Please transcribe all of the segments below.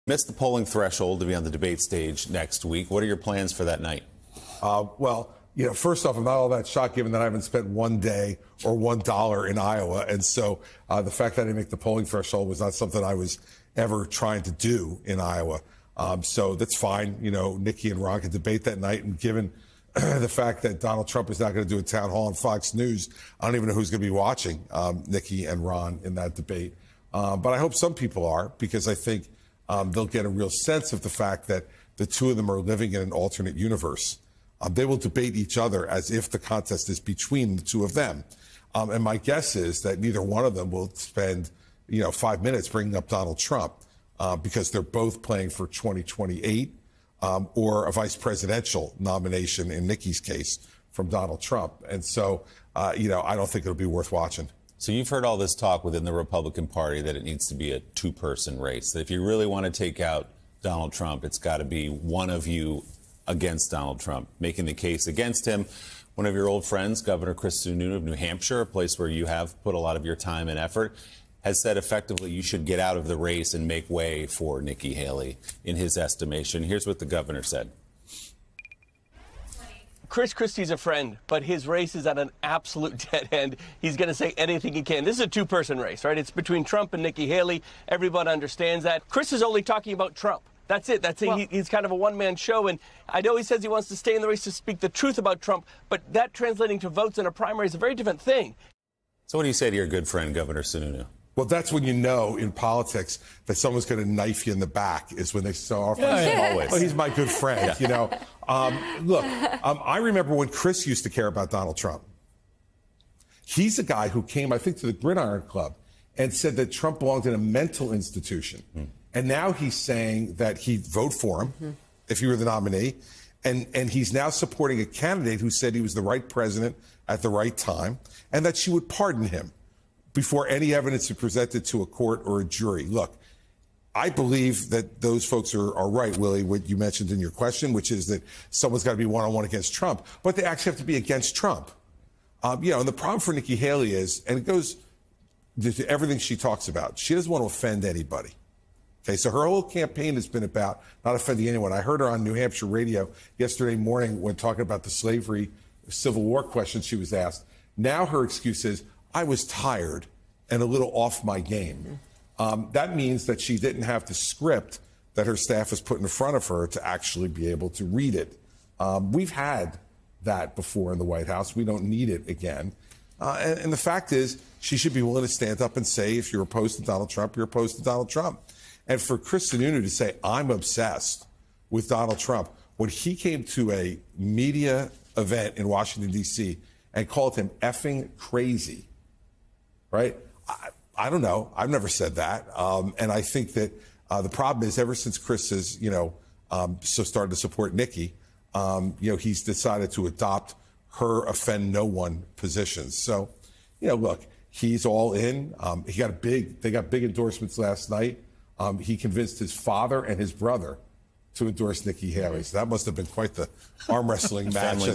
Missed the polling threshold to be on the debate stage next week. What are your plans for that night? Well, first off, I'm not all that shocked given that I haven't spent one day or $1 in Iowa. And so the fact that I didn't make the polling threshold was not something I was ever trying to do in Iowa. So that's fine. Nikki and Ron can debate that night. And given the fact that Donald Trump is not going to do a town hall on Fox News, I don't even know who's going to be watching Nikki and Ron in that debate. But I hope some people are, because I think they'll get a real sense of the fact that the two of them are living in an alternate universe. They will debate each other as if the contest is between the two of them. And my guess is that neither one of them will spend, 5 minutes bringing up Donald Trump because they're both playing for 2028 or a vice presidential nomination, in Nikki's case, from Donald Trump. And so, I don't think it'll be worth watching. So you've heard all this talk within the Republican Party that it needs to be a two-person race, that if you really want to take out Donald Trump, it's got to be one of you against Donald Trump. Making the case against him, one of your old friends, Governor Christie of New Hampshire, a place where you have put a lot of your time and effort, has said effectively you should get out of the race and make way for Nikki Haley, in his estimation. Here's what the governor said. Christie's a friend, but his race is at an absolute dead end. He's going to say anything he can. This is a two-person race, right? It's between Trump and Nikki Haley. Everyone understands that. Chris is only talking about Trump. That's it. That's it. Well, he's kind of a one-man show, and I know he says he wants to stay in the race to speak the truth about Trump, but that translating to votes in a primary is a very different thing. So what do you say to your good friend, Governor Sununu? Well, that's when you know in politics that someone's going to knife you in the back, is when they start off. Always. Well, he's my good friend, Look, I remember when Chris used to care about Donald Trump. He's a guy who came, I think, to the Gridiron Club and said that Trump belonged in a mental institution. And now he's saying that he'd vote for him if he were the nominee. And he's now supporting a candidate who said he was the right president at the right time and that she would pardon him before any evidence is presented to a court or a jury. Look, I believe that those folks are right, Willie, what you mentioned in your question, which is that someone's got to be one-on-one against Trump, but they actually have to be against Trump. And the problem for Nikki Haley is, and it goes to everything she talks about, she doesn't want to offend anybody. Okay, so her whole campaign has been about not offending anyone. I heard her on New Hampshire radio yesterday morning when talking about the slavery Civil War question she was asked. Now her excuse is, I was tired and a little off my game. That means that she didn't have the script that her staff has put in front of her to actually be able to read it. We've had that before in the White House. We don't need it again. And the fact is, she should be willing to stand up and say, if you're opposed to Donald Trump, you're opposed to Donald Trump. And for Chris Sununu to say, I'm obsessed with Donald Trump, when he came to a media event in Washington, D.C., and called him effing crazy, right? I don't know. I've never said that. And I think that the problem is, ever since Chris has, so started to support Nikki, he's decided to adopt her offend no one positions. So, look, he's all in. They got big endorsements last night. He convinced his father and his brother to endorse Nikki Haley. So that must have been quite the arm wrestling match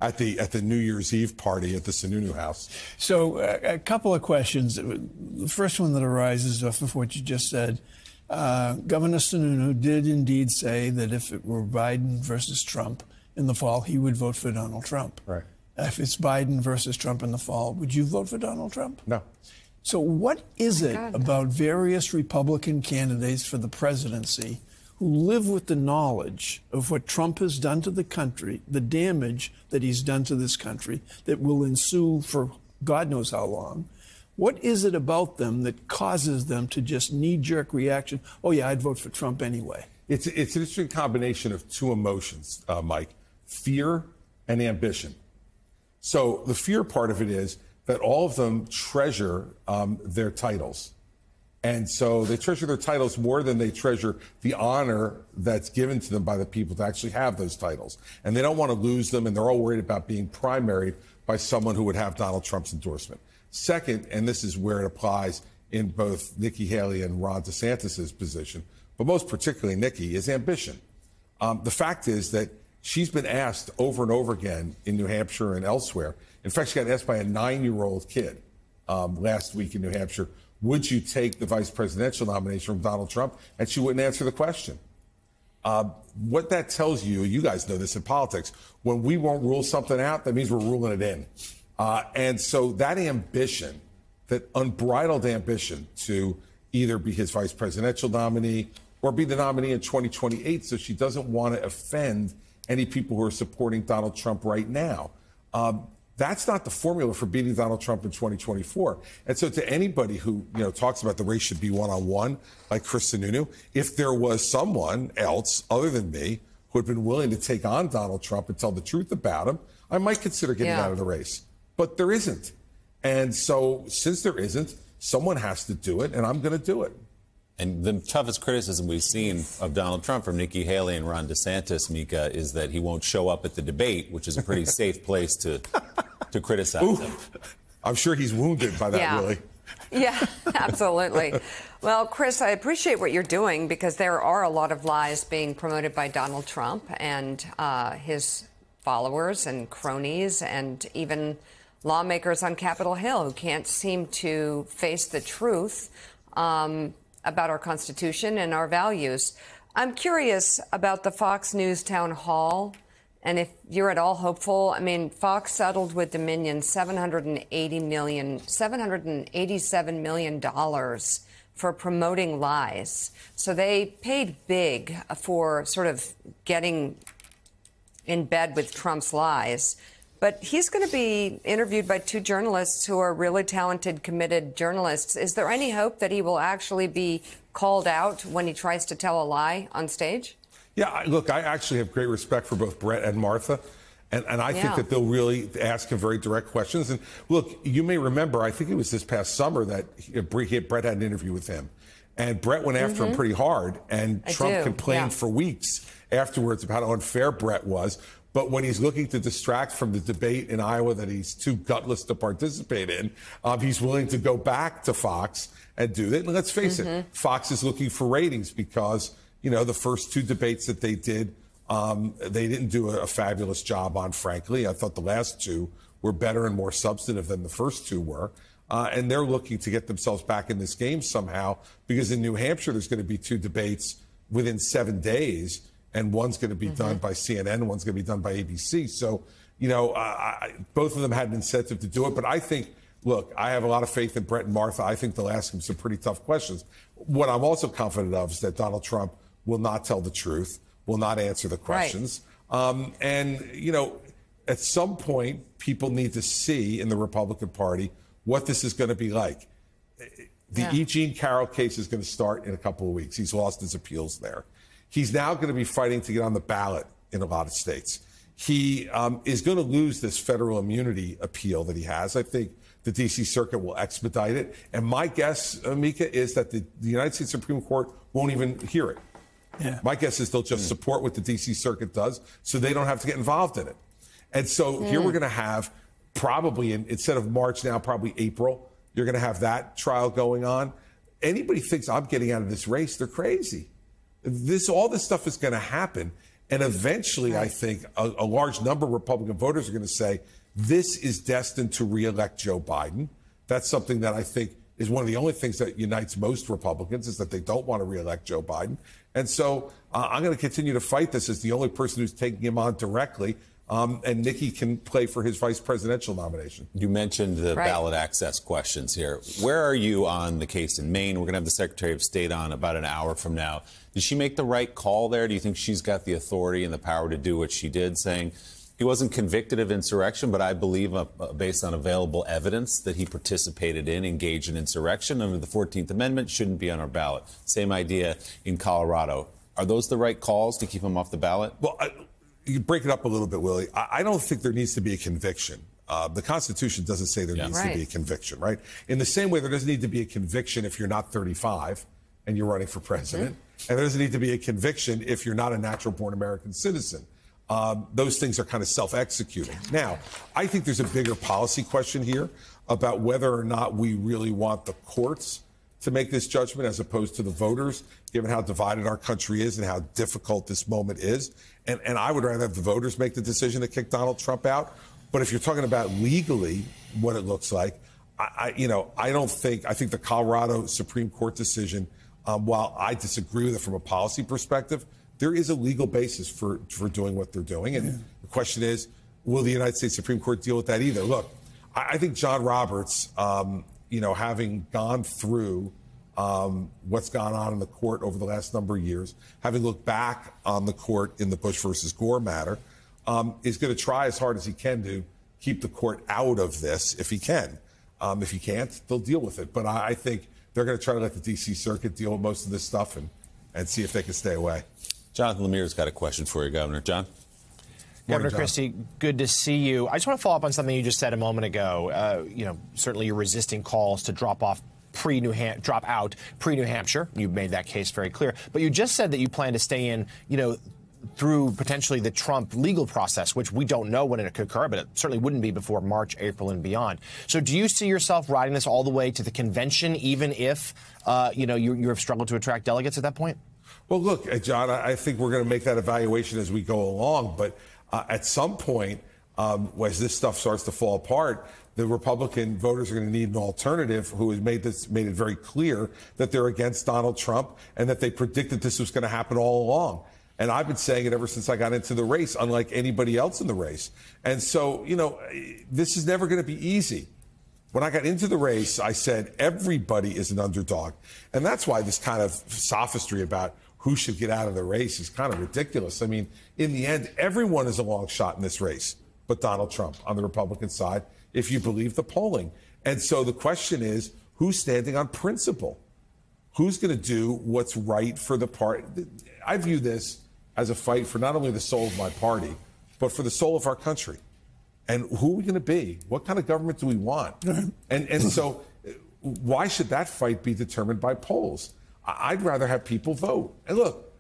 at the New Year's Eve party at the Sununu house. So a couple of questions. The first one that arises off of what you just said, Governor Sununu did indeed say that if it were Biden versus Trump in the fall, he would vote for Donald Trump. Right. If it's Biden versus Trump in the fall, would you vote for Donald Trump? No. So what is it about various Republican candidates for the presidency who live with the knowledge of what Trump has done to the country, the damage that he's done to this country that will ensue for God knows how long? What is it about them that causes them to just knee-jerk reaction, oh, yeah, I'd vote for Trump anyway? It's an interesting combination of two emotions, Mike, fear and ambition. So the fear part of it is that all of them treasure their titles. And so they treasure their titles more than they treasure the honor that's given to them by the people to actually have those titles. And they don't want to lose them, and they're all worried about being primaried by someone who would have Donald Trump's endorsement. Second, and this is where it applies in both Nikki Haley and Ron DeSantis's position, but most particularly Nikki, is ambition. The fact is that she's been asked over and over again in New Hampshire and elsewhere. In fact, she got asked by a 9-year-old kid last week in New Hampshire, would you take the vice presidential nomination from Donald Trump? And she wouldn't answer the question. What that tells you, you guys know this in politics, when we won't rule something out, that means we're ruling it in. And so that ambition, that unbridled ambition to either be his vice presidential nominee or be the nominee in 2028, so she doesn't want to offend any people who are supporting Donald Trump right now. That's not the formula for beating Donald Trump in 2024. And so to anybody who, talks about the race should be one-on-one, like Chris Sununu, if there was someone else other than me who had been willing to take on Donald Trump and tell the truth about him, I might consider getting out of the race. But there isn't. And so since there isn't, someone has to do it, and I'm going to do it. And the toughest criticism we've seen of Donald Trump from Nikki Haley and Ron DeSantis, Mika, is that he won't show up at the debate, which is a pretty safe place to criticize him. I'm sure he's wounded by that, Willie. Yeah, absolutely. Well, Chris, I appreciate what you're doing because there are a lot of lies being promoted by Donald Trump and his followers and cronies and even lawmakers on Capitol Hill who can't seem to face the truth about our Constitution and our values. I'm curious about the Fox News town hall, and if you're at all hopeful. I mean, Fox settled with Dominion $787 million for promoting lies. So they paid big for sort of getting in bed with Trump's lies. But he's going to be interviewed by two journalists who are really talented, committed journalists. Is there any hope that he will actually be called out when he tries to tell a lie on stage? Yeah, look, I actually have great respect for both Brett and Martha. And I think that they'll really ask him very direct questions. And look, you may remember, I think it was this past summer that Brett had an interview with him. And Brett went after him pretty hard. And Trump complained for weeks afterwards about how unfair Brett was. But when he's looking to distract from the debate in Iowa that he's too gutless to participate in, he's willing to go back to Fox and do that. And let's face it, Fox is looking for ratings because, the first two debates that they did, they didn't do a fabulous job on, frankly. I thought the last two were better and more substantive than the first two were. And they're looking to get themselves back in this game somehow because in New Hampshire, there's going to be two debates within 7 days. And one's going to be done by CNN, one's going to be done by ABC. So, both of them had an incentive to do it. But I think, look, I have a lot of faith in Brett and Martha. I think they'll ask him some pretty tough questions. What I'm also confident of is that Donald Trump will not tell the truth, will not answer the questions. Right. At some point, people need to see in the Republican Party what this is going to be like. The E. Jean Carroll case is going to start in a couple of weeks. He's lost his appeals there. He's now going to be fighting to get on the ballot in a lot of states. He is going to lose this federal immunity appeal that he has. I think the D.C. Circuit will expedite it. And my guess, Mika, is that the United States Supreme Court won't even hear it. Yeah. My guess is they'll just support what the D.C. Circuit does so they don't have to get involved in it. And so here we're going to have probably, instead of March now, probably April, you're going to have that trial going on. Anybody thinks I'm getting out of this race, they're crazy. All this stuff is going to happen. And eventually, I think a large number of Republican voters are going to say, this is destined to reelect Joe Biden. That's something that I think is one of the only things that unites most Republicans is that they don't want to reelect Joe Biden. And so I'm going to continue to fight this as the only person who's taking him on directly. And Nikki can play for his vice presidential nomination. You mentioned the ballot access questions here. Where are you on the case in Maine? We're going to have the Secretary of State on about an hour from now. Did she make the right call there? Do you think she's got the authority and the power to do what she did, saying he wasn't convicted of insurrection, but I believe based on available evidence that he participated in, engaged in insurrection under the 14th Amendment, shouldn't be on our ballot. Same idea in Colorado. Are those the right calls to keep him off the ballot? Well, you break it up a little bit, Willie. I don't think there needs to be a conviction. The Constitution doesn't say there needs to be a conviction, right? In the same way, there doesn't need to be a conviction if you're not 35 and you're running for president. And there doesn't need to be a conviction if you're not a natural-born American citizen. Those things are kind of self-executing. Now, I think there's a bigger policy question here about whether or not we really want the courts to make this judgment as opposed to the voters, given how divided our country is and how difficult this moment is. And I would rather have the voters make the decision to kick Donald Trump out. But if you're talking about legally what it looks like, I think the Colorado Supreme Court decision, while I disagree with it from a policy perspective, there is a legal basis for doing what they're doing. And the question is, will the United States Supreme Court deal with that either? Look, I think John Roberts, having gone through what's gone on in the court over the last number of years, having looked back on the court in the Bush versus Gore matter, is going to try as hard as he can to keep the court out of this if he can. If he can't, they'll deal with it. But I think they're going to try to let the D.C. Circuit deal with most of this stuff and see if they can stay away. Jonathan Lemire's got a question for you, Governor. John? Governor Christie, good to see you. I just want to follow up on something you just said a moment ago. Certainly you're resisting calls to drop out pre-New Hampshire. You've made that case very clear. But you just said that you plan to stay in, through potentially the Trump legal process, which we don't know when it could occur, but it certainly wouldn't be before March, April, and beyond. So do you see yourself riding this all the way to the convention, even if, you have struggled to attract delegates at that point? Well, look, John, I think we're going to make that evaluation as we go along. But at some point, as this stuff starts to fall apart, the Republican voters are going to need an alternative who has made it very clear that they're against Donald Trump and that they predicted this was going to happen all along. And I've been saying it ever since I got into the race, unlike anybody else in the race. And so, this is never going to be easy. When I got into the race, I said everybody is an underdog. And that's why this kind of sophistry about who should get out of the race is kind of ridiculous. I mean, in the end, everyone is a long shot in this race, but Donald Trump on the Republican side, if you believe the polling. And so the question is, who's standing on principle? Who's going to do what's right for the party? I view this as a fight for not only the soul of my party, but for the soul of our country. And who are we going to be? What kind of government do we want? And so why should that fight be determined by polls? I'd rather have people vote. And look,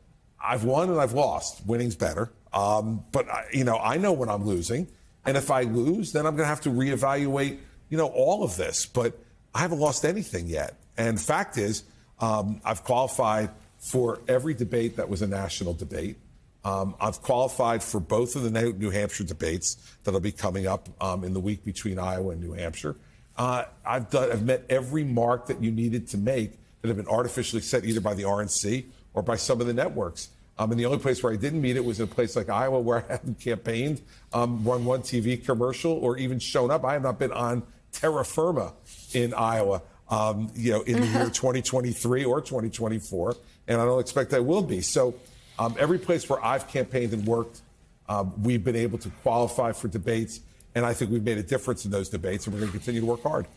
I've won and I've lost. Winning's better. But I know when I'm losing. And if I lose, then I'm going to have to reevaluate, all of this. But I haven't lost anything yet. And fact is, I've qualified for every debate that was a national debate. I've qualified for both of the New Hampshire debates that'll be coming up in the week between Iowa and New Hampshire. I've met every mark that you needed to make that have been artificially set either by the RNC or by some of the networks. And the only place where I didn't meet it was in a place like Iowa, where I haven't campaigned, run one TV commercial, or even shown up. I have not been on terra firma in Iowa, in the year 2023 or 2024, and I don't expect I will be. So every place where I've campaigned and worked, we've been able to qualify for debates, and I think we've made a difference in those debates, and we're going to continue to work hard.